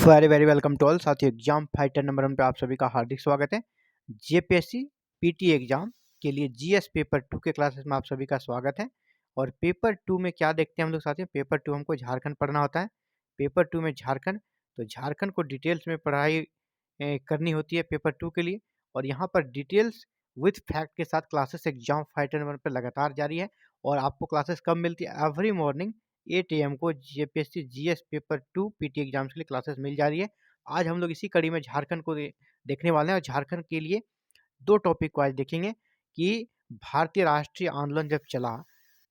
Very very welcome to all साथियों। Exam fighter number 1 पे आप सभी का हार्दिक स्वागत है। जेपीएससी पीटी एग्जाम के लिए जीएस पेपर 2 के क्लासेस में आप सभी का स्वागत है। और पेपर 2 में क्या देखते हैं हम लोग साथियों? पेपर 2 हमको झारखंड पढ़ना होता है। पेपर 2 में झारखंड, तो झारखंड को डिटेल्स में पढ़ाई करनी होती है पेपर 2 के लिए। और यहाँ पर डिटेल्स विथ फैक्ट के साथ क्लासेस एग्जाम फाइटर नंबर पर लगातार जारी है। और आपको क्लासेस कब मिलती है? एवरी मॉर्निंग 8 AM को JPSC GS paper 2 PT exams के लिए क्लासेस मिल जा रही है। आज हम लोग इसी कड़ी में झारखंड को देखने वाले हैं। और झारखंड के लिए दो टॉपिक को आज देखेंगे कि भारतीय राष्ट्रीय आंदोलन जब चला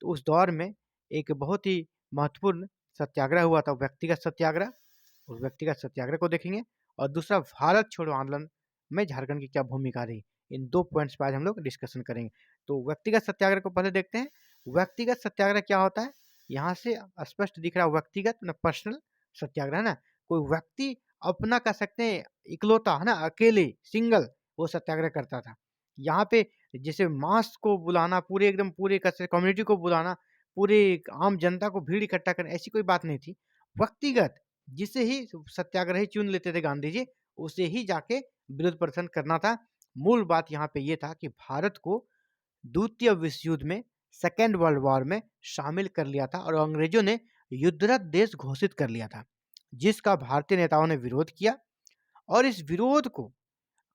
तो उस दौर में एक बहुत ही महत्वपूर्ण सत्याग्रह हुआ था, व्यक्तिगत सत्याग्रह। उस व्यक्तिगत सत्याग्रह को देखेंगे। और दूसरा, भारत छोड़ो आंदोलन में झारखंड की क्या भूमिका रही। इन दो पॉइंट्स पर आज हम लोग डिस्कशन करेंगे। तो व्यक्तिगत सत्याग्रह को पहले देखते हैं। व्यक्तिगत सत्याग्रह क्या होता है? यहाँ से स्पष्ट दिख रहा है, व्यक्तिगत ना पर्सनल सत्याग्रह है ना। कोई व्यक्ति अपना कर सकते हैं, इकलौता है ना, अकेले सिंगल वो सत्याग्रह करता था। यहाँ पे जैसे मास को बुलाना, पूरे एकदम पूरे कम्युनिटी को बुलाना, पूरे आम जनता को भीड़ इकट्ठा करना, ऐसी कोई बात नहीं थी। व्यक्तिगत जिसे ही सत्याग्रही चुन लेते थे गांधी जी, उसे ही जाके विरोध प्रदर्शन करना था। मूल बात यहाँ पे ये था कि भारत को द्वितीय विश्व युद्ध में, सेकेंड वर्ल्ड वॉर में शामिल कर लिया था और अंग्रेजों ने युद्धरत देश घोषित कर लिया था, जिसका भारतीय नेताओं ने विरोध किया। और इस विरोध को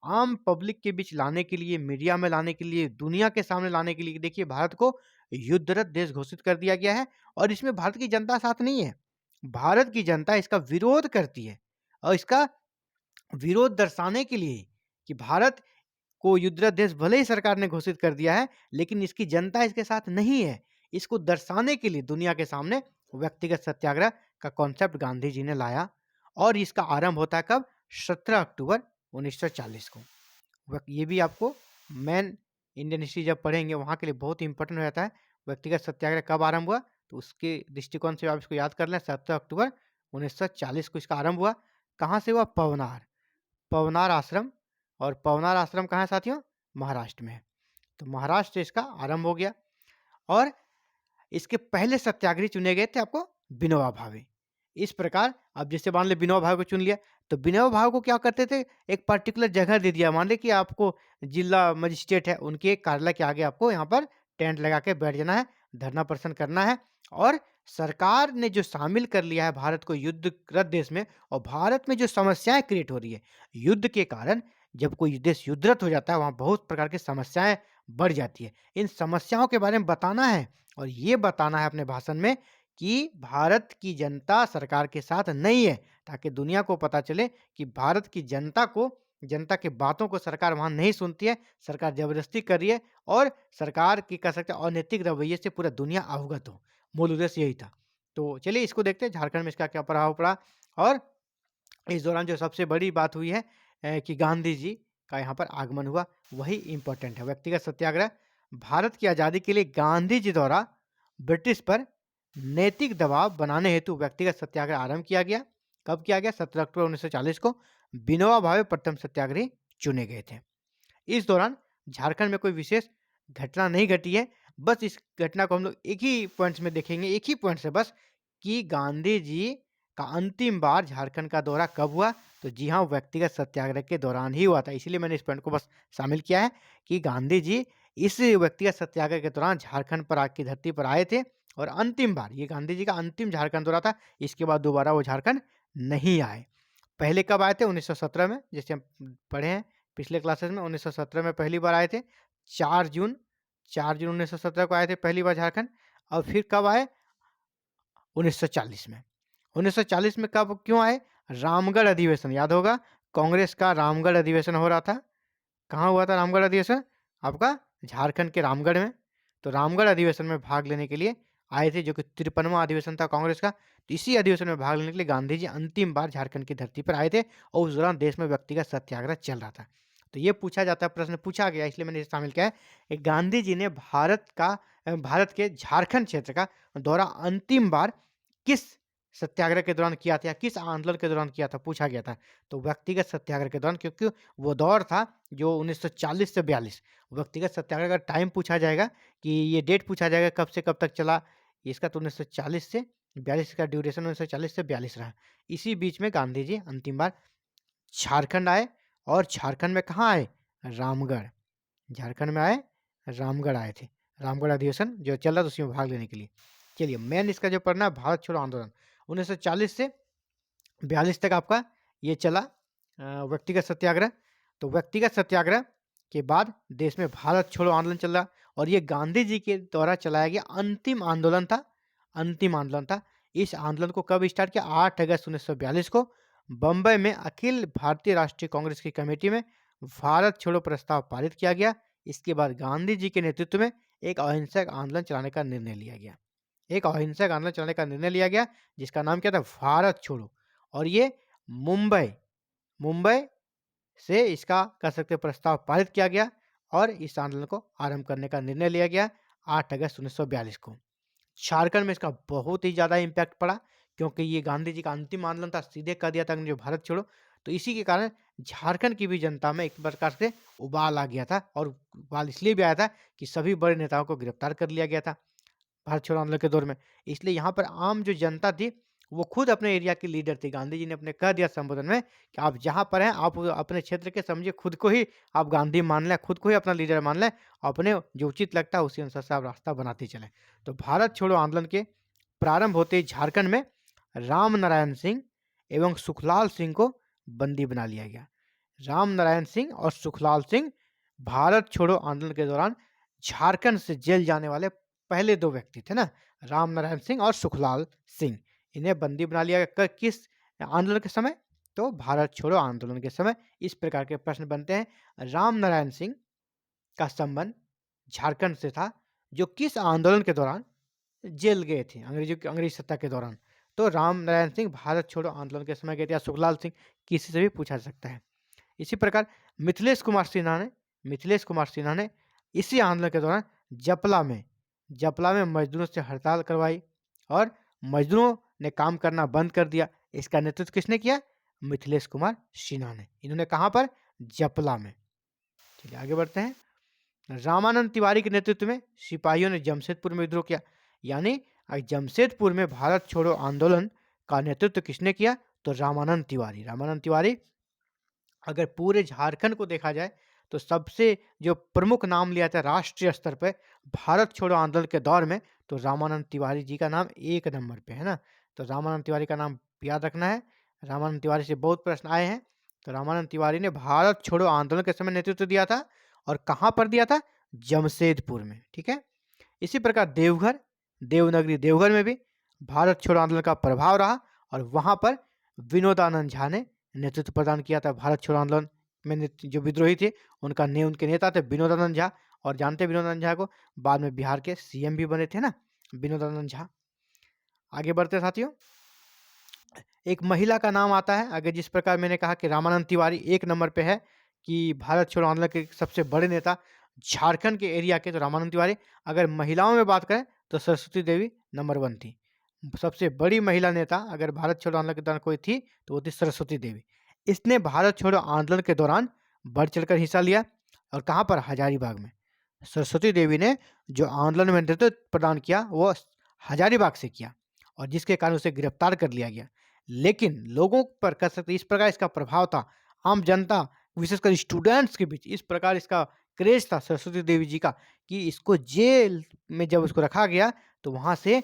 आम पब्लिक के बीच लाने के लिए, मीडिया में लाने के लिए, दुनिया के सामने लाने के लिए, देखिए भारत को युद्धरत देश घोषित कर दिया गया है। और इसमें भारत की जनता साथ नहीं है, भारत की जनता इसका विरोध करती है। और इसका विरोध दर्शाने के लिए कि भारत को युद्धरत देश भले ही सरकार ने घोषित कर दिया है, लेकिन इसकी जनता इसके साथ नहीं है, इसको दर्शाने के लिए दुनिया के सामने व्यक्तिगत सत्याग्रह का कॉन्सेप्ट गांधी जी ने लाया। और इसका आरंभ होता है कब? 17 अक्टूबर 1940 को। ये भी आपको मैन इंडियन हिस्ट्री जब पढ़ेंगे वहाँ के लिए बहुत इंपॉर्टेंट हो जाता है। व्यक्तिगत सत्याग्रह कब आरंभ हुआ, तो उसके दृष्टिकोण से आप इसको याद कर लें। 17 अक्टूबर 1940 को इसका आरंभ हुआ। कहाँ से हुआ? पवनार, पवनार आश्रम। और पवनार आश्रम कहाँ है साथियों? महाराष्ट्र में है। तो महाराष्ट्र से इसका आरंभ हो गया। और इसके पहले सत्याग्रही चुने गए थे आपको विनोबा भावे। इस प्रकार अब जैसे मान ले विनोबा भावे को चुन लिया, तो विनोबा भावे को क्या करते थे, एक पर्टिकुलर जगह दे दिया। मान ले कि आपको जिला मजिस्ट्रेट है, उनके कार्यालय के आगे आपको यहाँ पर टेंट लगा के बैठ जाना है, धरना प्रदर्शन करना है। और सरकार ने जो शामिल कर लिया है भारत को युद्धरत देश में, और भारत में जो समस्याएं क्रिएट हो रही है युद्ध के कारण, जब कोई देश युद्धरत हो जाता है वहाँ बहुत प्रकार की समस्याएं बढ़ जाती है। इन समस्याओं के बारे में बताना है, और ये बताना है अपने भाषण में कि भारत की जनता सरकार के साथ नहीं है, ताकि दुनिया को पता चले कि भारत की जनता को, जनता की बातों को सरकार वहाँ नहीं सुनती है, सरकार जबरदस्ती कर रही है। और सरकार की कह सकते हैं अनैतिक रवैये से पूरा दुनिया अवगत हो। मूल उद्देश्य यही था। तो चलिए इसको देखते हैं झारखंड में इसका क्या प्रभाव पड़ा। और इस दौरान जो सबसे बड़ी बात हुई है कि गांधी जी का यहाँ पर आगमन हुआ, वही इंपॉर्टेंट है। व्यक्तिगत सत्याग्रह, भारत की आज़ादी के लिए गांधी जी द्वारा ब्रिटिश पर नैतिक दबाव बनाने हेतु व्यक्तिगत सत्याग्रह आरंभ किया गया। कब किया गया? 17 अक्टूबर 1940 को विनोबा भावे प्रथम सत्याग्रही चुने गए थे। इस दौरान झारखंड में कोई विशेष घटना नहीं घटी है। बस इस घटना को हम लोग एक ही पॉइंट्स में देखेंगे, एक ही पॉइंट से बस, कि गांधी जी का अंतिम बार झारखंड का दौरा कब हुआ। तो जी हाँ, व्यक्तिगत सत्याग्रह के दौरान ही हुआ था। इसीलिए मैंने इस पॉइंट को बस शामिल किया है कि गांधी जी इस व्यक्तिगत सत्याग्रह के दौरान झारखंड पर की धरती पर आए थे। और अंतिम बार ये गांधी जी का अंतिम झारखंड दौरा था। इसके बाद दोबारा वो झारखंड नहीं आए। पहले कब आए थे? 1917 में, जैसे हम पढ़े हैं पिछले क्लासेस में। 1917 में पहली बार आए थे। 4 जून 1917 को आए थे पहली बार झारखंड। और फिर कब आए? 1940 में। 1940 में कब क्यों आए? रामगढ़ अधिवेशन याद होगा, कांग्रेस का रामगढ़ अधिवेशन हो रहा था। कहाँ हुआ था रामगढ़ अधिवेशन? आपका झारखंड के रामगढ़ में। तो रामगढ़ अधिवेशन में भाग लेने के लिए आए थे, जो कि 53वां अधिवेशन था कांग्रेस का। तो इसी अधिवेशन में भाग लेने के लिए गांधी जी अंतिम बार झारखंड की धरती पर आए थे। और उस दौरान देश में व्यक्तिगत सत्याग्रह चल रहा था। तो ये पूछा जाता है, प्रश्न पूछा गया, इसलिए मैंने इसे शामिल किया है कि गांधी जी ने भारत के झारखंड क्षेत्र का दौरा अंतिम बार किस सत्याग्रह के दौरान किया था, या किस आंदोलन के दौरान किया था, पूछा गया था। तो व्यक्तिगत सत्याग्रह के दौरान, क्योंकि वो दौर था जो 1940 से 42। व्यक्तिगत सत्याग्रह का टाइम पूछा जाएगा कि ये डेट पूछा जाएगा कब से कब तक चला, इसका तो 1940 से 42 का ड्यूरेशन 1940 से 42 रहा। इसी बीच में गांधी जी अंतिम बार झारखंड आए, और झारखंड में कहाँ आए? रामगढ़। झारखंड में आए, रामगढ़ आए थे। रामगढ़ अधिवेशन जो चल रहा था उसमें भाग लेने के लिए। चलिए, मेन इसका जो पढ़ना है, भारत छोड़ो आंदोलन 1940 से 42 तक आपका ये चला, व्यक्तिगत सत्याग्रह। तो व्यक्तिगत सत्याग्रह के बाद देश में भारत छोड़ो आंदोलन चल रहा, और ये गांधी जी के द्वारा चलाया गया अंतिम आंदोलन था। अंतिम आंदोलन था। इस आंदोलन को कब स्टार्ट किया? 8 अगस्त 1942 को बम्बई में अखिल भारतीय राष्ट्रीय कांग्रेस की कमेटी में भारत छोड़ो प्रस्ताव पारित किया गया। इसके बाद गांधी जी के नेतृत्व में एक अहिंसक आंदोलन चलाने का निर्णय लिया गया। एक अहिंसक आंदोलन चलाने का निर्णय लिया गया, जिसका नाम क्या था? भारत छोड़ो। और ये मुंबई से इसका कह सकते प्रस्ताव पारित किया गया, और इस आंदोलन को आरंभ करने का निर्णय लिया गया 8 अगस्त 1942 को। झारखंड में इसका बहुत ही ज़्यादा इम्पैक्ट पड़ा, क्योंकि ये गांधी जी का अंतिम आंदोलन था, सीधे कह दिया था जो भारत छोड़ो। तो इसी के कारण झारखंड की भी जनता में एक प्रकार से उबाल आ गया था, और उबाल इसलिए भी आया था कि सभी बड़े नेताओं को गिरफ्तार कर लिया गया था भारत छोड़ो आंदोलन के दौर में। इसलिए यहाँ पर आम जो जनता थी, वो खुद अपने एरिया की लीडर थी। गांधी जी ने अपने कह दिया संबोधन में कि आप जहाँ पर हैं, आप अपने क्षेत्र के समझिए, खुद को ही आप गांधी मान लें, खुद को ही अपना लीडर मान लें, अपने जो उचित लगता है उसी अनुसार से आप रास्ता बनाते चलें। तो भारत छोड़ो आंदोलन के प्रारंभ होते ही झारखंड में राम नारायण सिंह एवं सुखलाल सिंह को बंदी बना लिया गया। राम नारायण सिंह और सुखलाल सिंह भारत छोड़ो आंदोलन के दौरान झारखंड से जेल जाने वाले पहले 2 व्यक्ति थे ना, राम नारायण सिंह और सुखलाल सिंह। इन्हें बंदी बना लिया गया किस आंदोलन के समय? तो भारत छोड़ो आंदोलन के समय। इस प्रकार के प्रश्न बनते हैं। राम नारायण सिंह का संबंध झारखंड से था, जो किस आंदोलन के दौरान जेल गए थे, अंग्रेजी सत्ता के दौरान? तो राम नारायण सिंह भारत छोड़ो आंदोलन के समय गए थे, या सुखलाल सिंह, किसी से भी पूछा जा सकता है। इसी प्रकार मिथिलेश कुमार सिन्हा ने इसी आंदोलन के दौरान जपला में मजदूरों से हड़ताल करवाई, और मजदूरों ने काम करना बंद कर दिया। इसका नेतृत्व किसने किया? मिथिलेश कुमार सिन्हा ने। इन्होंने कहाँ पर? जपला में। चलिए आगे बढ़ते हैं। रामानंद तिवारी के नेतृत्व में सिपाहियों ने जमशेदपुर में विद्रोह किया। यानी जमशेदपुर में भारत छोड़ो आंदोलन का नेतृत्व किसने किया? तो रामानंद तिवारी। अगर पूरे झारखंड को देखा जाए, तो सबसे जो प्रमुख नाम लिया था राष्ट्रीय स्तर पर भारत छोड़ो आंदोलन के दौर में, तो रामानंद तिवारी जी का नाम 1 नंबर पे है ना। तो रामानंद तिवारी का नाम याद रखना है। रामानंद तिवारी से बहुत प्रश्न आए हैं। तो रामानंद तिवारी ने भारत छोड़ो आंदोलन के समय नेतृत्व दिया था, और कहाँ पर दिया था? जमशेदपुर में। ठीक है। इसी प्रकार देवघर में भी भारत छोड़ो आंदोलन का प्रभाव रहा, और वहां पर विनोदानंद झा ने नेतृत्व प्रदान किया था। भारत छोड़ो आंदोलन में जो विद्रोही थे, उनके नेता थे विनोदानंद झा। और जानते हैं विनोदानंद झा को, बाद में बिहार के सीएम भी बने थे ना, विनोदानंद झा। आगे बढ़ते साथियों, एक महिला का नाम आता है। अगर जिस प्रकार मैंने कहा कि रामानंद तिवारी 1 नंबर पे है कि भारत छोड़ो आंदोलन के सबसे बड़े नेता झारखंड के एरिया के, तो रामानंद तिवारी। अगर महिलाओं में बात करें तो सरस्वती देवी नंबर 1 थी। सबसे बड़ी महिला नेता अगर भारत छोड़ो आंदोलन के दौरान कोई थी, तो वो थी सरस्वती देवी। इसने भारत छोड़ो आंदोलन के दौरान बढ़ चढ़कर हिस्सा लिया, और कहाँ पर? हजारीबाग में। सरस्वती देवी ने जो आंदोलन में नेतृत्व प्रदान किया, वो हजारीबाग से किया, और जिसके कारण उसे गिरफ्तार कर लिया गया। लेकिन लोगों पर कह सकते इस प्रकार इसका प्रभाव था, आम जनता विशेषकर स्टूडेंट्स के बीच इस प्रकार इसका क्रेज था सरस्वती देवी जी का, कि इसको जेल में जब उसको रखा गया, तो वहां से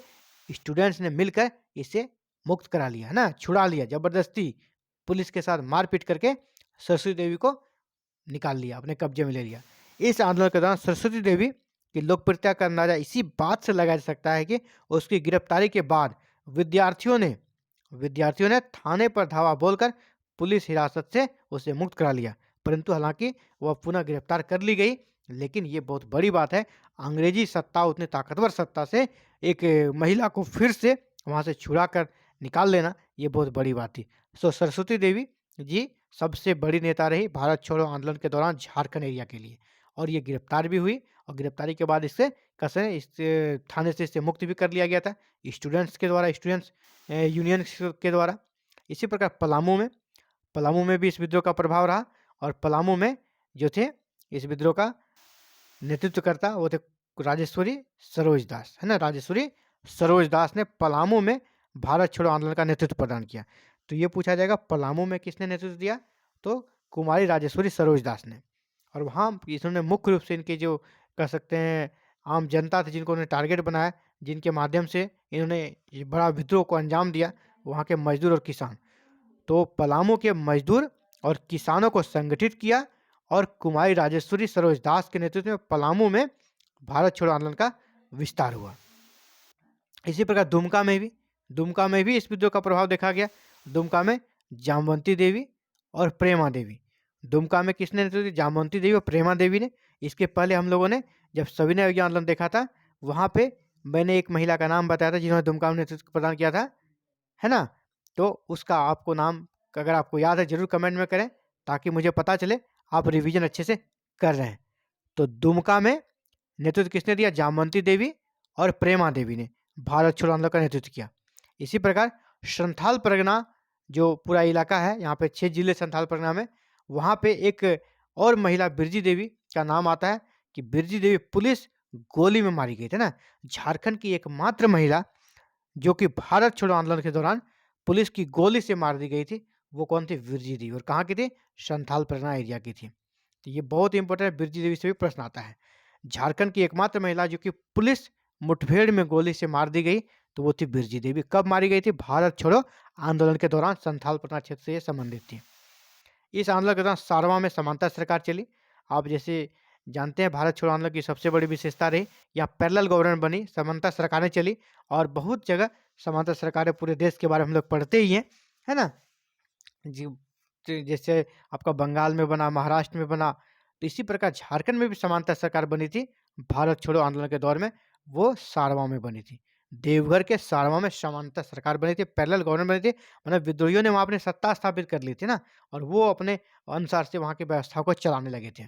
स्टूडेंट्स ने मिलकर इसे मुक्त करा लिया, है ना, छुड़ा लिया। जबरदस्ती पुलिस के साथ मारपीट करके सरस्वती देवी को निकाल लिया, अपने कब्जे में ले लिया। इस आंदोलन के दौरान सरस्वती देवी की लोकप्रियता का अंदाजा इसी बात से लगाया जा सकता है कि उसकी गिरफ्तारी के बाद विद्यार्थियों ने थाने पर धावा बोलकर पुलिस हिरासत से उसे मुक्त करा लिया। परंतु हालांकि वह पुनः गिरफ्तार कर ली गई, लेकिन ये बहुत बड़ी बात है। अंग्रेजी सत्ता, उतनी ताकतवर सत्ता से एक महिला को फिर से वहां से छुड़ा कर निकाल लेना, ये बहुत बड़ी बात थी। सो सरस्वती देवी जी सबसे बड़ी नेता रही भारत छोड़ो आंदोलन के दौरान झारखंड एरिया के लिए, और ये गिरफ्तार भी हुई, और गिरफ्तारी के बाद इस थाने से इसे मुक्त भी कर लिया गया था स्टूडेंट्स यूनियन के द्वारा। इसी प्रकार पलामू में भी इस विद्रोह का प्रभाव रहा, और पलामू में जो थे इस विद्रोह का नेतृत्व करता वो थे राजेश्वरी सरोज दास, है ना। राजेश्वरी सरोज दास ने पलामू में भारत छोड़ो आंदोलन का नेतृत्व प्रदान किया। तो ये पूछा जाएगा पलामू में किसने नेतृत्व दिया, तो कुमारी राजेश्वरी सरोज दास ने। और वहाँ इन्होंने मुख्य रूप से इनके जो कह सकते हैं आम जनता थी जिनको उन्होंने टारगेट बनाया, जिनके माध्यम से इन्होंने ये बड़ा विद्रोह को अंजाम दिया, वहाँ के मजदूर और किसान। तो पलामू के मजदूर और किसानों को संगठित किया और कुमारी राजेश्वरी सरोज दास के नेतृत्व में पलामू में भारत छोड़ो आंदोलन का विस्तार हुआ। इसी प्रकार दुमका में भी इस विद्रोह का प्रभाव देखा गया। दुमका में जामवंती देवी और प्रेमा देवी। दुमका में किसने नेतृत्व दिया, जामवंती देवी और प्रेमा देवी ने। इसके पहले हम लोगों ने जब सविनय अवज्ञा आंदोलन देखा था, वहाँ पे मैंने एक महिला का नाम बताया था जिन्होंने दुमका में नेतृत्व प्रदान किया था, है ना। तो उसका आपको नाम अगर आपको याद है जरूर कमेंट में करें, ताकि मुझे पता चले आप रिवीजन अच्छे से कर रहे हैं। तो दुमका में नेतृत्व किसने दिया, जामवंती देवी और प्रेमा देवी ने भारत छोड़ो आंदोलन का नेतृत्व किया। इसी प्रकार संथाल परगना जो पूरा इलाका है, यहाँ पे 6 जिले संथाल परगना में, वहाँ पे एक और महिला बिरजी देवी का नाम आता है कि बिरजी देवी पुलिस गोली में मारी गई थी ना। झारखंड की एकमात्र महिला जो कि भारत छोड़ो आंदोलन के दौरान पुलिस की गोली से मार दी गई थी, वो कौन थी, बिरजी देवी। और कहाँ की थी, संथाल परगना एरिया की थी। तो ये बहुत इंपॉर्टेंट है, बिरजी देवी से भी प्रश्न आता है। झारखंड की एकमात्र महिला जो कि पुलिस मुठभेड़ में गोली से मार दी गई, तो वो थी बिरजी देवी। कब मारी गई थी, भारत छोड़ो आंदोलन के दौरान संथाल परगना क्षेत्र से ये संबंधित थी। इस आंदोलन के दौरान सारवा में समांतर सरकार चली। आप जैसे जानते हैं भारत छोड़ो आंदोलन की सबसे बड़ी विशेषता रही, यहाँ पैरेलल गवर्नमेंट बनी, समांतर सरकारें चली। और बहुत जगह समांतर सरकारें पूरे देश के बारे में हम लोग पढ़ते ही हैं, है ना जी। तो जैसे आपका बंगाल में बना, महाराष्ट्र में बना, तो इसी प्रकार झारखंड में भी समांतर सरकार बनी थी भारत छोड़ो आंदोलन के दौर में, वो सारवा में बनी थी। देवघर के सारवा में समांतर सरकार बनी थी, पैरेलल गवर्नमेंट बनी थी। मतलब विद्रोहियों ने वहाँ अपनी सत्ता स्थापित कर ली थी ना, और वो अपने अनुसार से वहाँ की व्यवस्था को चलाने लगे थे।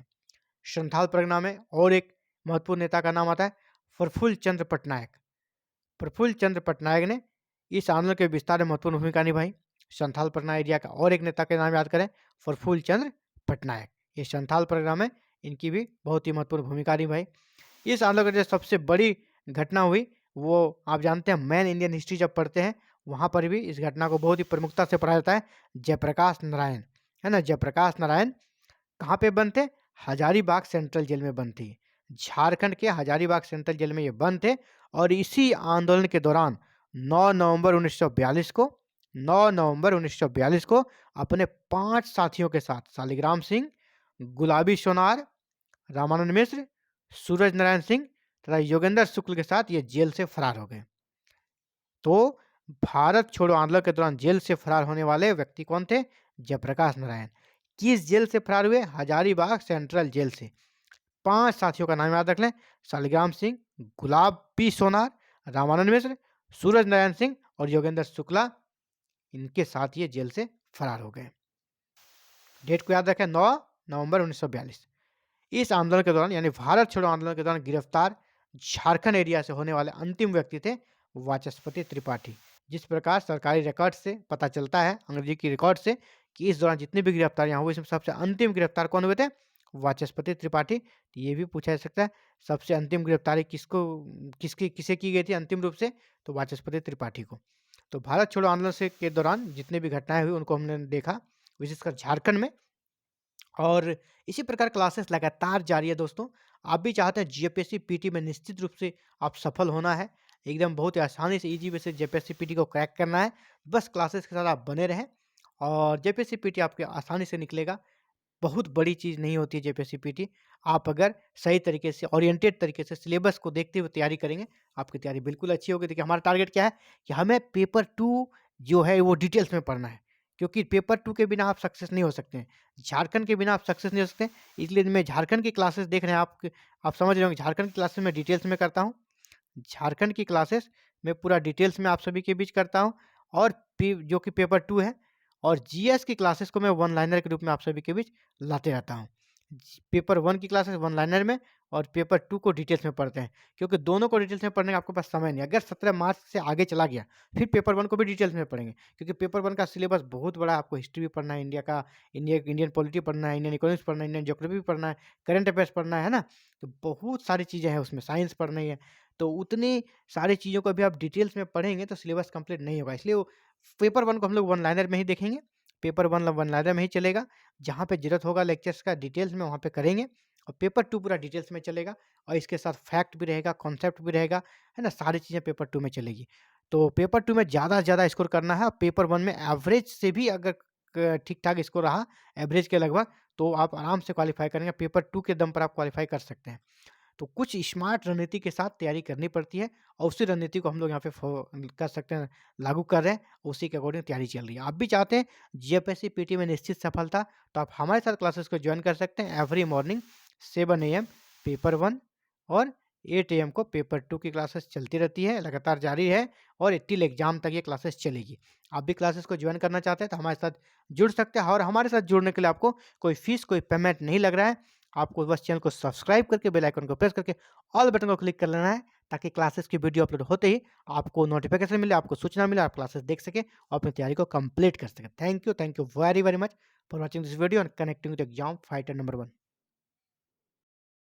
संथाल परगना में और एक महत्वपूर्ण नेता का नाम आता है प्रफुल्ल चंद्र पटनायक। प्रफुल्ल चंद्र पटनायक ने इस आंदोलन के विस्तार में महत्वपूर्ण भूमिका निभाई। संथाल परगना एरिया का और एक नेता के नाम याद करें, प्रफुल्ल चंद्र पटनायक। ये संथाल परगना में इनकी भी बहुत ही महत्वपूर्ण भूमिका निभाई। इस आंदोलन की जो सबसे बड़ी घटना हुई, वो आप जानते हैं मैन इंडियन हिस्ट्री जब पढ़ते हैं, वहाँ पर भी इस घटना को बहुत ही प्रमुखता से पढ़ा जाता है। जयप्रकाश नारायण, है ना, जयप्रकाश नारायण कहाँ पे बंद थे, हजारीबाग सेंट्रल जेल में बंद थी। झारखंड के हजारीबाग सेंट्रल जेल में ये बंद थे। और इसी आंदोलन के दौरान 9 नवंबर 1942 को 9 नवंबर 1942 को अपने 5 साथियों के साथ शालिग्राम सिंह, गुलाबी सोनार, रामानंद मिश्र, सूरज नारायण सिंह तथा योगेंद्र शुक्ल के साथ ये जेल से फरार हो गए। तो भारत छोड़ो आंदोलन के दौरान जेल से फरार होने वाले व्यक्ति कौन थे, जयप्रकाश नारायण। किस जेल से फरार हुए, हजारीबाग सेंट्रल जेल से। 5 साथियों का नाम याद रख लें, शालिग्राम सिंह, गुलाबी सोनार, रामानंद मिश्र, सूरज नारायण सिंह और योगेंद्र शुक्ला। इनके साथ ये जेल से फरार हो गए। डेट को याद रखें, 9 नवंबर 1942। इस आंदोलन के दौरान यानी भारत छोड़ो आंदोलन के दौरान गिरफ्तार झारखंड एरिया से होने वाले अंतिम व्यक्ति थे वाचस्पति त्रिपाठी। जिस प्रकार सरकारी रिकॉर्ड से पता चलता है, अंग्रेजी की रिकॉर्ड से, कि इस दौरान जितनी भी गिरफ्तारियां हुई, इसमें सबसे अंतिम गिरफ्तार कौन हुए थे, वाचस्पति त्रिपाठी। तो ये भी पूछा जा सकता है सबसे अंतिम गिरफ्तारी किसे की गई थी अंतिम रूप से, तो वाचस्पति त्रिपाठी को। तो भारत छोड़ो आंदोलन से के दौरान जितने भी घटनाएं हुई उनको हमने देखा, विशेषकर झारखंड में। और इसी प्रकार क्लासेस लगातार जारी है दोस्तों। आप भी चाहते हैं जीपीएससी पीटी में निश्चित रूप से आप सफल होना है, एकदम बहुत ही आसानी से इजी वे से जेपीएससी पीटी को क्रैक करना है, बस क्लासेस के साथ आप बने रहें और जेपीएससी पीटी आपके आसानी से निकलेगा। बहुत बड़ी चीज़ नहीं होती है जेपीएससी पीटी। आप अगर सही तरीके से ओरिएंटेड तरीके से सिलेबस को देखते हुए तैयारी करेंगे, आपकी तैयारी बिल्कुल अच्छी होगी। देखिए हमारा टारगेट क्या है कि हमें पेपर 2 जो है वो डिटेल्स में पढ़ना है, क्योंकि पेपर 2 के बिना आप सक्सेस नहीं हो सकते हैं। झारखंड के बिना आप सक्सेस नहीं हो सकते, इसलिए मैं झारखंड की क्लासेस देख रहे हैं आप समझ रहे होंगे, झारखंड की क्लासेस में डिटेल्स में करता हूँ। झारखंड की क्लासेस में पूरा डिटेल्स में आप सभी के बीच करता हूँ। और जो कि पेपर 2 है, और जीएस की क्लासेस को मैं वन लाइनर के रूप में आप सभी के बीच लाते रहता हूँ। पेपर 1 की क्लासेस वन लाइनर में और पेपर 2 को डिटेल्स में पढ़ते हैं, क्योंकि दोनों को डिटेल्स में पढ़ने का आपके पास समय नहीं। अगर 17 मार्च से आगे चला गया फिर पेपर 1 को भी डिटेल्स में पढ़ेंगे, क्योंकि पेपर 1 का सिलेबस बहुत बड़ा है। आपको हिस्ट्री भी पढ़ना है, इंडियन पॉलिटी पढ़ना है, इंडियन इकोनॉमिक्स पढ़ना है, इंडियन ज्योग्राफी भी पढ़ना है, करंट अफेयर्स पढ़ना है ना। तो बहुत सारी चीज़ें हैं उसमें, साइंस पढ़नी है। तो उतनी सारी चीज़ों को अभी आप डिटेल्स में पढ़ेंगे तो सिलेबस कंप्लीट नहीं होगा। इसलिए वो पेपर 1 को हम लोग वन लाइनर में ही देखेंगे। पेपर 1 वन लाइनर में ही चलेगा। जहाँ पे ज़रूरत होगा लेक्चर्स का डिटेल्स में वहाँ पे करेंगे और पेपर 2 पूरा डिटेल्स में चलेगा और इसके साथ फैक्ट भी रहेगा, कॉन्सेप्ट भी रहेगा, है ना? सारी चीज़ें पेपर 2 में चलेगी। तो पेपर 2 में ज़्यादा से ज़्यादा स्कोर करना है और पेपर 1 में एवरेज से भी अगर ठीक-ठाक स्कोर रहा, एवरेज के लगभग, तो आप आराम से क्वालीफाई करेंगे। पेपर 2 के दम पर आप क्वालीफाई कर सकते हैं। तो कुछ स्मार्ट रणनीति के साथ तैयारी करनी पड़ती है और उसी रणनीति को हम लोग यहाँ पे कर सकते हैं, लागू कर रहे हैं, उसी के अकॉर्डिंग तैयारी चल रही है। आप भी चाहते हैं जीएपीएससी पीटी में निश्चित सफलता, तो आप हमारे साथ क्लासेस को ज्वाइन कर सकते हैं। एवरी मॉर्निंग 7 AM पेपर 1 और 8 AM को पेपर 2 की क्लासेस चलती रहती है, लगातार जारी है और टिल एग्जाम तक ये क्लासेस चलेगी। आप भी क्लासेस को ज्वाइन करना चाहते हैं तो हमारे साथ जुड़ सकते हैं और हमारे साथ जुड़ने के लिए आपको कोई फीस, कोई पेमेंट नहीं लग रहा है। आपको बस चैनल को सब्सक्राइब करके बेल आइकन को प्रेस करके ऑल बटन को क्लिक कर लेना है, ताकि क्लासेस की वीडियो अपलोड होते ही आपको नोटिफिकेशन मिले, आपको सूचना मिले, आप क्लासेस देख सकें और अपनी तैयारी को कंप्लीट कर सकें। Thank you very very much for watching this video and connecting with exam fighter number 1।